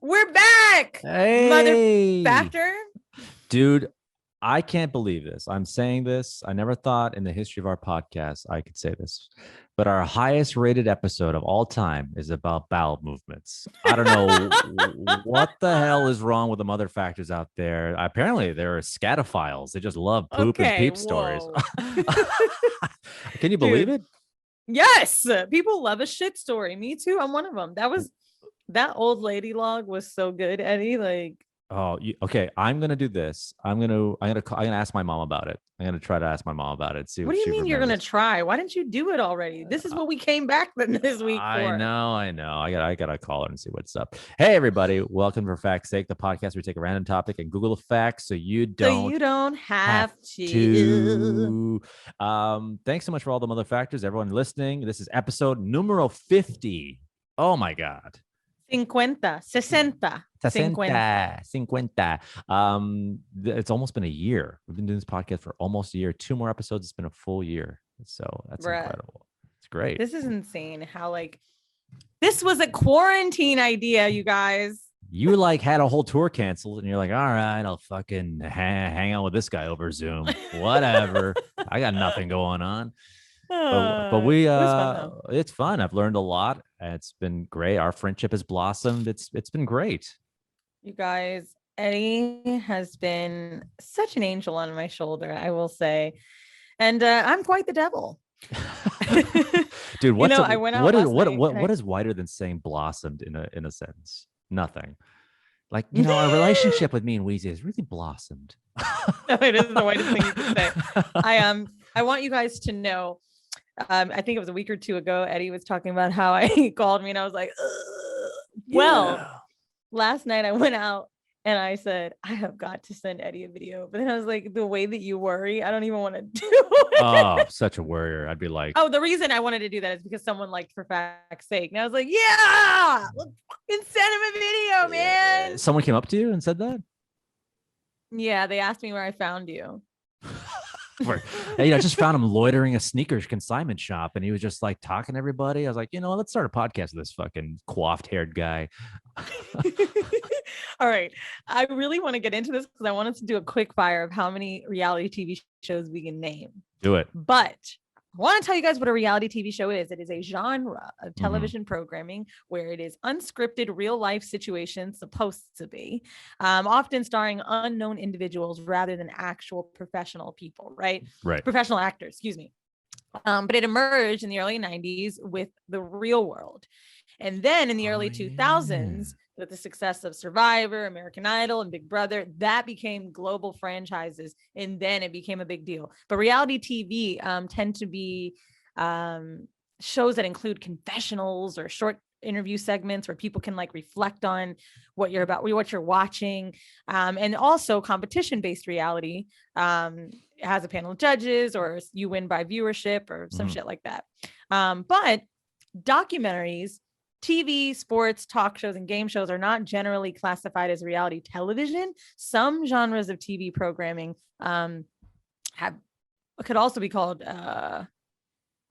We're back, mother Hey, factor. dude, I can't believe this. I'm saying this. I never thought in the history of our podcast I could say this, but our highest rated episode of all time is about bowel movements. I don't know what the hell is wrong with the mother factors out there. Apparently, they're scatophiles. They just love poop and Okay, peep stories. whoa. Can you believe Dude, it? yes, people love a shit story. Me too. I'm one of them. That old lady log was so good, Eddie. Like, Oh, okay. I'm gonna do this. I'm gonna ask my mom about it. I'm gonna try to ask my mom about it. See what if do you she mean you're gonna remembers. try? Why didn't you do it already? This is Uh, what we came back this week I for. know, I know. I gotta call her and see what's up. Hey, everybody! Welcome for Fact's Sake, the podcast where we take a random topic and Google the facts so you So you don't don't have have to. to. Thanks so much for all the mother factors, everyone listening. This is episode numero 50. Oh my god. 50. It's almost been a year. We've been doing this podcast for almost a year. 2 more episodes. It's been a full year. So that's Bruh, incredible. It's great. this is insane how, like, this was a quarantine idea, you guys. You like had a whole tour canceled and you're like, all right, I'll fucking hang out with this guy over Zoom. Whatever. I got nothing going on. But we It was fun though. it's fun. I've learned a lot. It's been great. Our friendship has blossomed. It's been great. You guys, Eddie has been such an angel on my shoulder, I will say. And I'm quite the devil. Dude, I went out last night what is wider than saying blossomed in a sentence? Nothing. Like, our relationship with me and Weezy has really blossomed. No, it is the whitest thing you can say. I want you guys to know. I think it was a week or two ago, Eddie was talking about how he called me and I was like, well, last night I went out and I said, I have got to send Eddie a video. But then I was like, the way that you worry, I don't even want to do it. Oh, such a worrier. I'd be like, oh, the reason I wanted to do that is because someone liked For Fact's Sake. And I was like, yeah, let's fucking send him a video, man. Someone came up to you and said that? Yeah, they asked me where I found you. I just found him loitering a sneakers consignment shop and he was just like talking to everybody. I was like, let's start a podcast with this fucking coiffed haired guy. All right. I really want to get into this because I wanted to do a quick fire of how many reality TV shows we can name. Do it. But I want to tell you guys what a reality TV show is. It is a genre of television programming where it is unscripted real life situations, supposed to be, often starring unknown individuals rather than actual professional people, right? Right. Professional actors, excuse me. But it emerged in the early 90s with The Real World. And then in the early 2000s, with the success of Survivor, American Idol, and Big Brother, that became global franchises. And then it became a big deal. But reality TV tend to be shows that include confessionals or short interview segments where people can like reflect on what you're watching. And also competition-based reality has a panel of judges or you win by viewership or some shit like that. But documentaries, TV, sports, talk shows, and game shows are not generally classified as reality television. Some genres of TV programming could also be called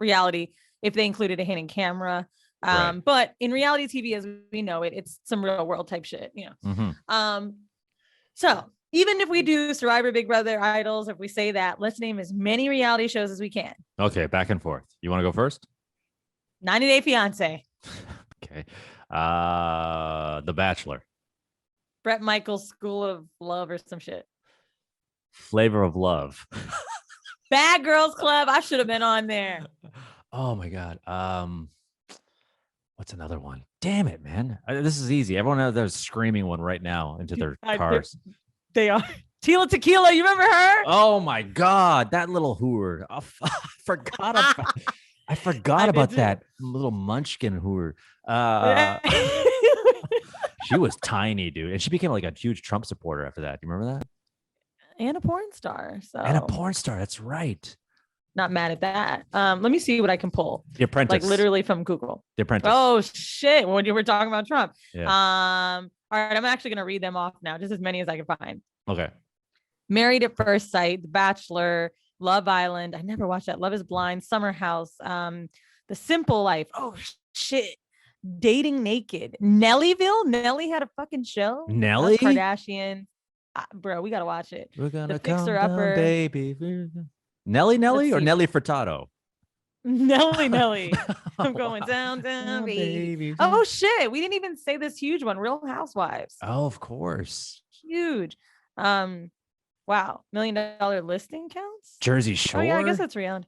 reality if they included a hidden camera. Right. But in reality TV, as we know it, it's some real world type shit, So even if we do Survivor, Big Brother, Idols, if we say that, let's name as many reality shows as we can. Okay, back and forth. You want to go first? 90 Day Fiance. Okay. The Bachelor. Bret Michaels' School of Love or some shit. Flavor of Love. Bad Girls Club. I should have been on there. Oh my God. What's another one? Damn it, man. This is easy. Everyone out there's screaming one right now into their cars. They are. Tila Tequila. You remember her? Oh my God. That little hooer. I forgot about that little munchkin hooer. She was tiny, dude. And she became like a huge Trump supporter after that. Do you remember that? And a porn star. And a porn star. That's right. Not mad at that. Let me see what I can pull. The Apprentice. Like literally from Google. The Apprentice. Oh shit. When you were talking about Trump. Yeah. All right. I'm actually going to read them off now. Just as many as I can find. Okay. Married at First Sight, The Bachelor, Love Island. I never watched that. Love is Blind, Summer House, The Simple Life. Oh shit. Dating Naked. Nelly had a fucking show. Nelly? Us Kardashian. Bro, we gotta watch it. We're gonna The come Fixer down, Upper. baby. Nelly Let's or see. Nelly Furtado? Nelly. I'm going down, Oh, baby. baby. Oh shit. We didn't even say this huge one. Real Housewives. Oh, of course. Huge. Wow. $1 million listing counts? Jersey Shore. Oh yeah, I guess that's reality.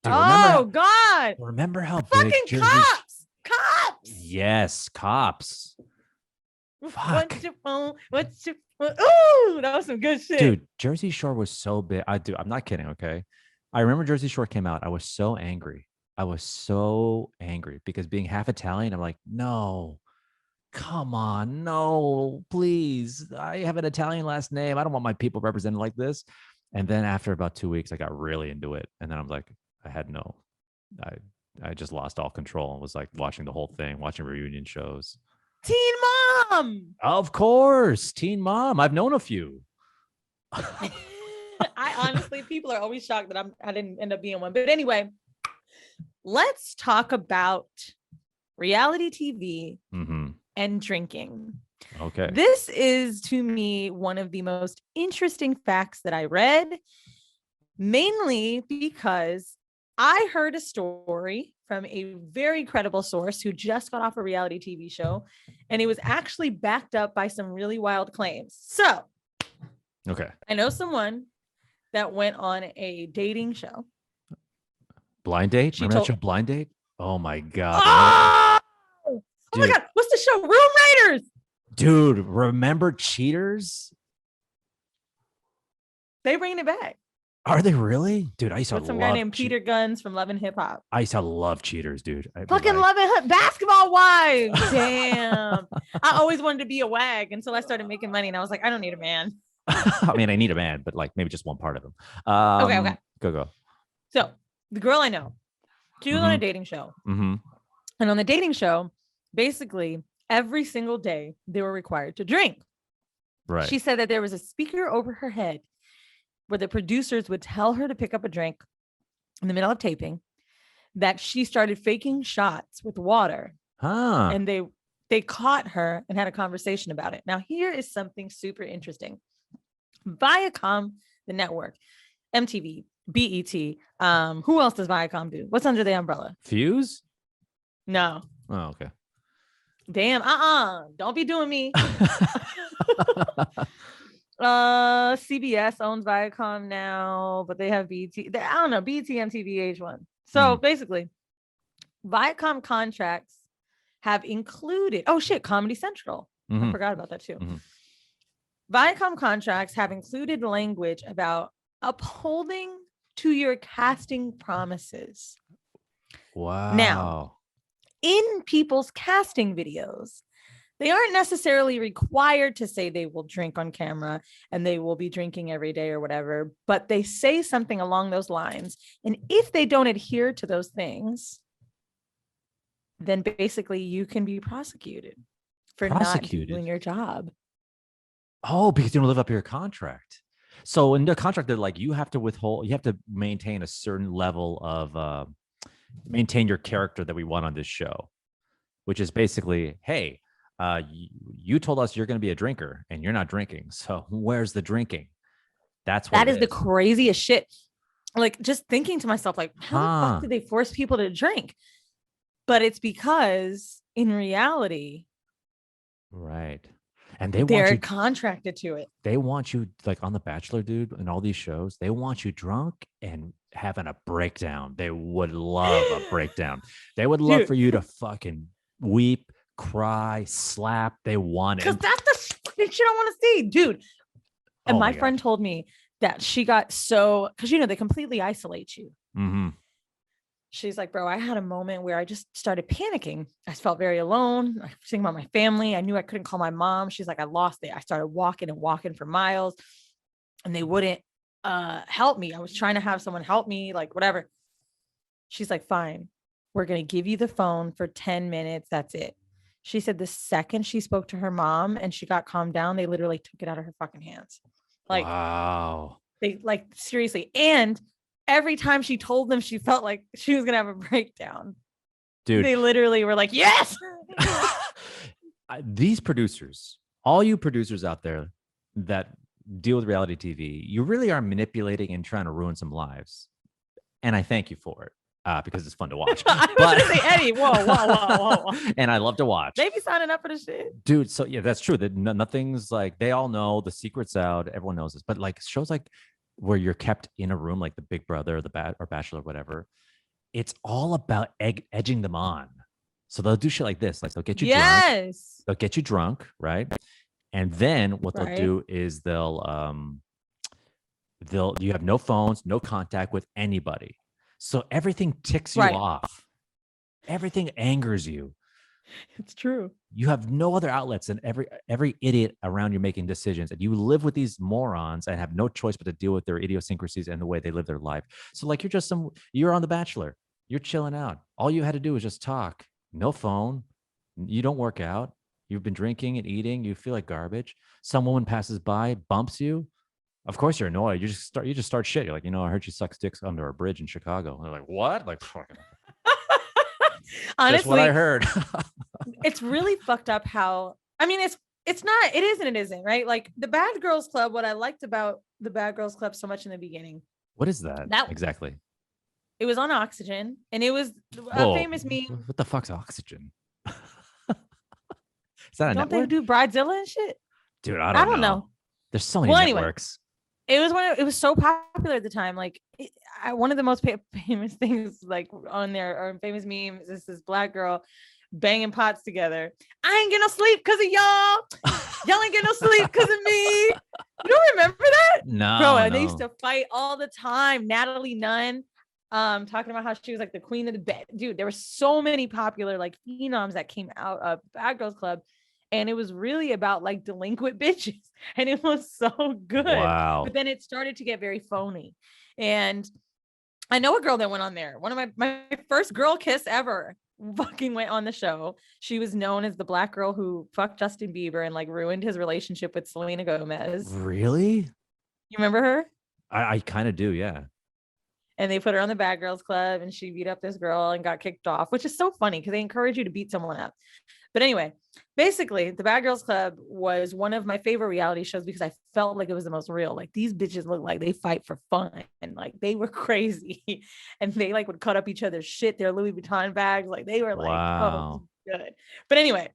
Dude, God. Remember how big Fucking Jersey cops. Yes, cops. Fuck. What's your phone? Ooh, that was some good shit. Dude, Jersey Shore was so big. I'm not kidding, okay? I remember Jersey Shore came out. I was so angry. Because being half Italian, I'm like, no, come on, no, please. I have an Italian last name. I don't want my people represented like this. And then after about 2 weeks, I got really into it. And then I'm like, I just lost all control and was like watching the whole thing, watching reunion shows. Teen Mom. Of course, Teen Mom. I've known a few. I honestly, people are always shocked that I didn't end up being one. But anyway, let's talk about reality TV and drinking. Okay. This is, to me, one of the most interesting facts that I read, mainly because I heard a story from a very credible source who just got off a reality TV show, and it was actually backed up by some really wild claims. So, okay, I know someone that went on a dating show. Blind Date? Remember that show, Blind Date? Oh my God. Oh my God. What's the show? Room Raiders. Dude, remember Cheaters? They bringing it back. Are they really? Dude, I used to love some guy named Peter Guns from Love and Hip Hop. I used to love Cheaters, dude. Fucking Love and Basketball Wives. Damn. I always wanted to be a wag until I started making money, and I was like, I don't need a man. I mean, I need a man, but like maybe just one part of him. Okay. Go. So the girl I know, she was on a dating show. And on the dating show, basically every single day they were required to drink. Right. She said that there was a speaker over her head where the producers would tell her to pick up a drink in the middle of taping, that she started faking shots with water. And they caught her and had a conversation about it. Now, here is something super interesting. Viacom, the network, MTV, BET. Who else does Viacom do? What's under the umbrella? Fuse? No. Oh, okay. Damn. Don't be doing me. CBS owns Viacom now, but they have BET. I don't know, BET, MTV, H1. So basically, Viacom contracts have included, Comedy Central. I forgot about that too. Viacom contracts have included language about upholding to your casting promises. Wow. Now, in people's casting videos, they aren't necessarily required to say they will drink on camera and they will be drinking every day or whatever, but they say something along those lines. And if they don't adhere to those things, then basically you can be prosecuted for not doing your job. Oh, because you don't live up to your contract. So in the contract, they're like, you have to maintain a certain level of, maintain your character that we want on this show, which is basically, hey, you told us you're going to be a drinker and you're not drinking. So where's the drinking? That is the craziest shit. Like, just thinking to myself, like, how the fuck did they force people to drink? But it's because in reality, right. And they're contracted to it. They want you, like on The Bachelor, dude, and all these shows, they want you drunk and having a breakdown. They would love a breakdown. They would love for you to fucking weep, cry, slap. They want it. Because that's the shit I want to see, dude. And my friend told me that she got because, they completely isolate you. She's like, bro, I had a moment where I just started panicking. I felt very alone. I was thinking about my family. I knew I couldn't call my mom. She's like, I lost it. I started walking for miles and they wouldn't help me. I was trying to have someone help me, like whatever. She's like, fine, we're going to give you the phone for 10 minutes. That's it. She said the second she spoke to her mom and she got calmed down, they literally took it out of her fucking hands. Like, wow. They seriously. And every time she told them she felt like she was going to have a breakdown, dude, they literally were like, yes. these producers, all you producers out there that deal with reality TV, you really are manipulating and trying to ruin some lives. And I thank you for it. Because it's fun to watch. I was But gonna say, Eddie, whoa. and I love to watch. They be signing up for the shit. Dude, so yeah, that's true. That nothing's like, they all know the secret's out. Everyone knows this. But like shows like where you're kept in a room, like the Big Brother or or Bachelor, or whatever, it's all about edging them on. So they'll do shit like this. Like they'll get you drunk. Yes. They'll get you drunk, right? And then what they'll Right. do is they'll you have no phones, no contact with anybody. So everything ticks you Right. off. Everything angers you. It's true. You have no other outlets, and every idiot around you making decisions, and you live with these morons and have no choice but to deal with their idiosyncrasies and the way they live their life. So like you're on The Bachelor, you're chilling out. All you had to do was just talk. No phone. You don't work out. You've been drinking and eating. You feel like garbage. Some woman passes by, bumps you. Of course you're annoyed. You just start shit. You're like, I heard she sucks dicks under a bridge in Chicago. And they're like, what? Like, fucking. Honestly, That's what I heard. It's really fucked up how, I mean, it's not, it is and it isn't, right? Like the Bad Girls Club, what I liked about the Bad Girls Club so much in the beginting. What is that exactly? It was on Oxygen, and it was Whoa, a famous meme. What the fuck's Oxygen? Is that a Don't network? they do Bridezilla and shit? Dude, I don't know. There's so many networks. Anyway, it was so popular at the time. Like one of the most famous things like on there or famous memes is this black girl banging pots together. I ain't getting no sleep because of y'all. Y'all ain't getting no sleep because of me. You don't remember that? No, bro. And they used to fight all the time. Natalie Nunn, talking about how she was like the queen of the bed. Dude, there were so many popular like phenoms that came out of Bad Girls Club. And it was really about like delinquent bitches. And it was so good. Wow. But then it started to get very phony. And I know a girl that went on there. One of my first girl kiss ever fucking went on the show. She was known as the black girl who fucked Justin Bieber and like ruined his relationship with Selena Gomez. Really? You remember her? I kind of do, yeah. And they put her on the Bad Girls Club and she beat up this girl and got kicked off, which is so funny because they encourage you to beat someone up. But anyway, basically, the Bad Girls Club was one of my favorite reality shows because I felt like it was the most real. Like these bitches look like they fight for fun and like they were crazy and they like would cut up each other's shit, their Louis Vuitton bags. Like they were like, wow. oh, good. But anyway,